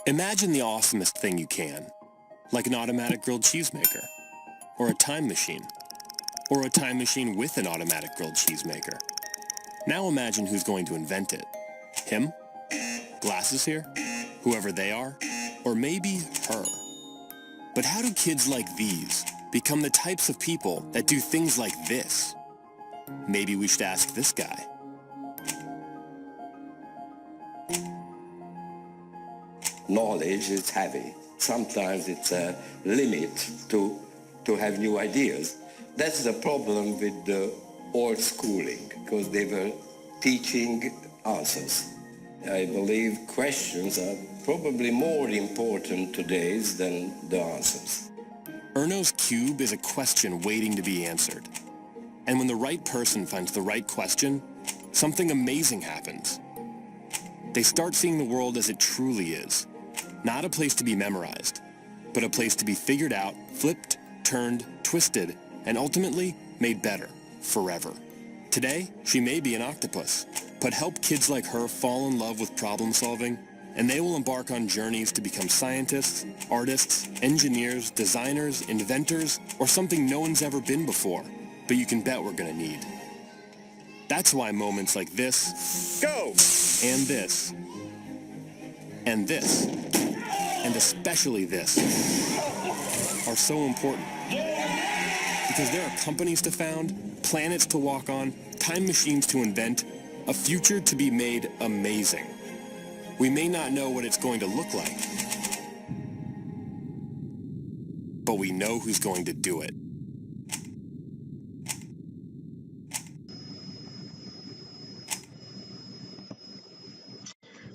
Imagine the awesomest thing you can, like an automatic grilled cheese maker, or a time machine, or a time machine with an automatic grilled cheese maker. Now imagine who's going to invent it. Him? Glasses here? Whoever they are? Or maybe her? But how do kids like these become the types of people that do things like this? Maybe we should ask this guy. Knowledge is heavy. Sometimes it's a limit to have new ideas. That's the problem with the old schooling, because they were teaching answers. I believe questions are probably more important today than the answers. Erno's cube is a question waiting to be answered. And when the right person finds the right question, something amazing happens. They start seeing the world as it truly is. Not a place to be memorized, but a place to be figured out, flipped, turned, twisted, and ultimately made better, forever. Today, she may be an octopus, but help kids like her fall in love with problem solving, and they will embark on journeys to become scientists, artists, engineers, designers, inventors, or something no one's ever been before, but you can bet we're gonna need. That's why moments like this, go, and this, and especially this, are so important. Because there are companies to found, planets to walk on, time machines to invent, a future to be made amazing. We may not know what it's going to look like, but we know who's going to do it.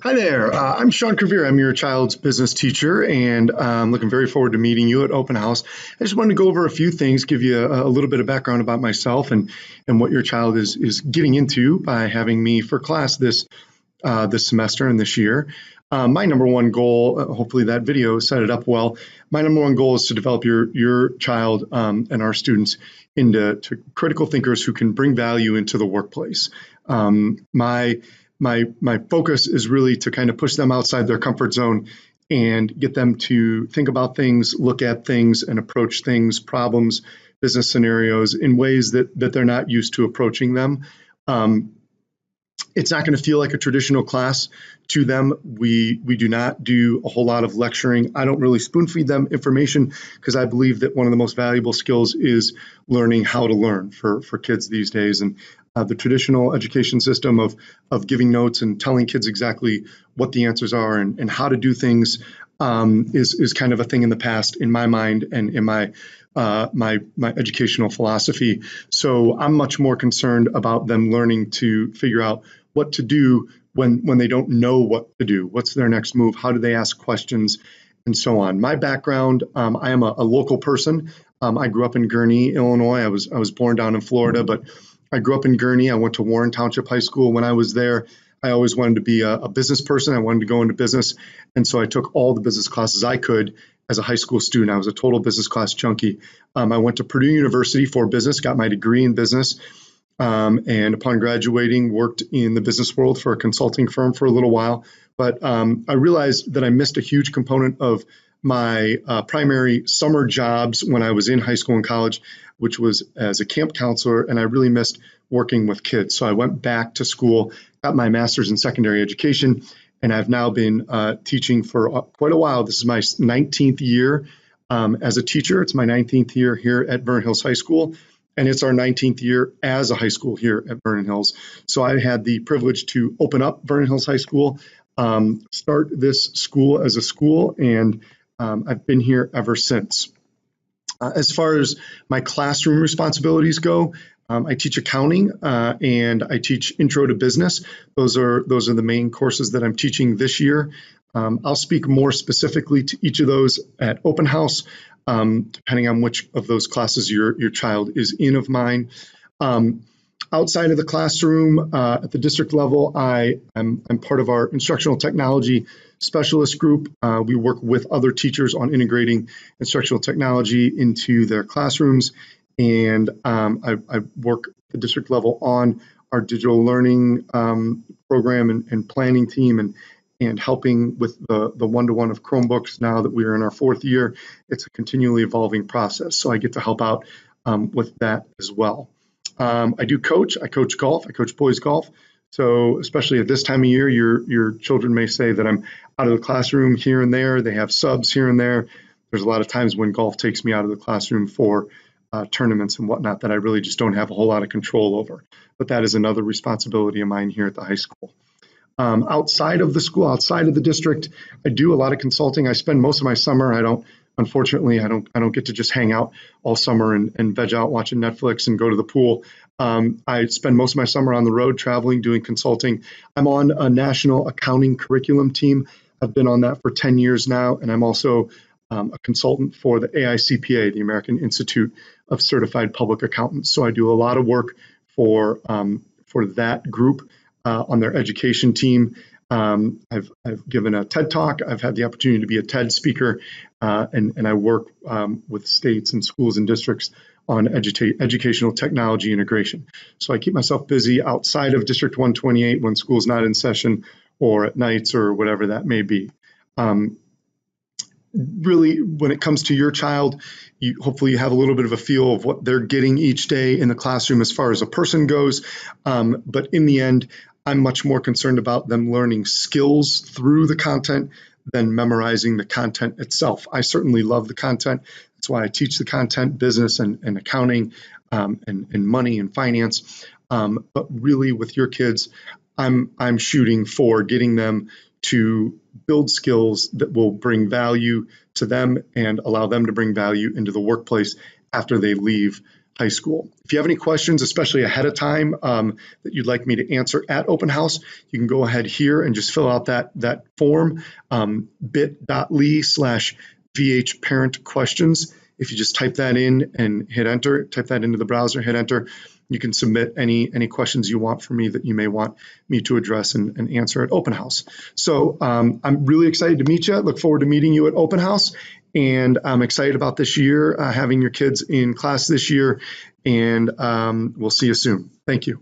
Hi there, I'm Sean Crevier. I'm your child's business teacher, and I'm looking very forward to meeting you at Open House. I just wanted to go over a few things, give you a little bit of background about myself and what your child is getting into by having me for class this semester and this year. My number one goal, hopefully that video set it up well, my number one goal is to develop your child and our students into critical thinkers who can bring value into the workplace. My focus is really to kind of push them outside their comfort zone and get them to think about things, look at things, and approach things, problems, business scenarios in ways that they're not used to approaching them. It's not going to feel like a traditional class to them. We do not do a whole lot of lecturing. I don't really spoon feed them information because I believe that one of the most valuable skills is learning how to learn for kids these days. And the traditional education system of giving notes and telling kids exactly what the answers are and how to do things is kind of a thing in the past in my mind and in my educational philosophy. So I'm much more concerned about them learning to figure out what to do when they don't know what to do. What's their next move? How do they ask questions? And so on. My background, I am a local person. I grew up in Gurnee, Illinois. I was born down in Florida, but I grew up in Gurnee. I went to Warren Township High School. When I was there, I always wanted to be a business person. I wanted to go into business. And so I took all the business classes I could as a high school student. I was a total business class junkie. I went to Purdue University for business, got my degree in business. And upon graduating, worked in the business world for a consulting firm for a little while. But I realized that I missed a huge component of my primary summer jobs when I was in high school and college, which was as a camp counselor, and I really missed working with kids. So I went back to school, got my master's in secondary education, and I've now been teaching for quite a while. This is my 19th year as a teacher. It's my 19th year here at Vernon Hills High School, and it's our 19th year as a high school here at Vernon Hills. So I had the privilege to open up Vernon Hills High School, start this school as a school, and I've been here ever since. As far as my classroom responsibilities go, I teach accounting and I teach intro to business. Those are the main courses that I'm teaching this year. I'll speak more specifically to each of those at Open House, depending on which of those classes your child is in of mine. Outside of the classroom, at the district level, I'm part of our instructional technology specialist group. We work with other teachers on integrating instructional technology into their classrooms. And I work at the district level on our digital learning program and planning team. and helping with the one-to-one of Chromebooks now that we are in our 4th year. It's a continually evolving process, so I get to help out with that as well. I do coach. I coach golf. I coach boys golf. So especially at this time of year, your children may say that I'm out of the classroom here and there. They have subs here and there. There's a lot of times when golf takes me out of the classroom for tournaments and whatnot that I really just don't have a whole lot of control over. But that is another responsibility of mine here at the high school. Outside of the school, outside of the district, I do a lot of consulting. I spend most of my summer. Unfortunately, I don't get to just hang out all summer and veg out watching Netflix and go to the pool. I spend most of my summer on the road traveling, doing consulting. I'm on a national accounting curriculum team. I've been on that for 10 years now, and I'm also a consultant for the AICPA, the American Institute of Certified Public Accountants. So I do a lot of work for that group on their education team. I've given a TED Talk. I've had the opportunity to be a TED speaker, and I work with states and schools and districts on educational technology integration. So I keep myself busy outside of District 128 when school's not in session or at nights or whatever that may be. Really, when it comes to your child, hopefully you have a little bit of a feel of what they're getting each day in the classroom as far as a person goes. But in the end, I'm much more concerned about them learning skills through the content than memorizing the content itself. I certainly love the content. That's why I teach the content, business and accounting and money and finance. But really with your kids, I'm shooting for getting them to build skills that will bring value to them and allow them to bring value into the workplace after they leave high school. If you have any questions, especially ahead of time that you'd like me to answer at open house, you can go ahead here and just fill out that form, bit.ly/VH parent questions. If you just type that in and hit enter, type that into the browser, hit enter, you can submit any questions you want from me that you may want me to address and answer at open house. So I'm really excited to meet you. I look forward to meeting you at open house. And I'm excited about this year, having your kids in class this year. And we'll see you soon. Thank you.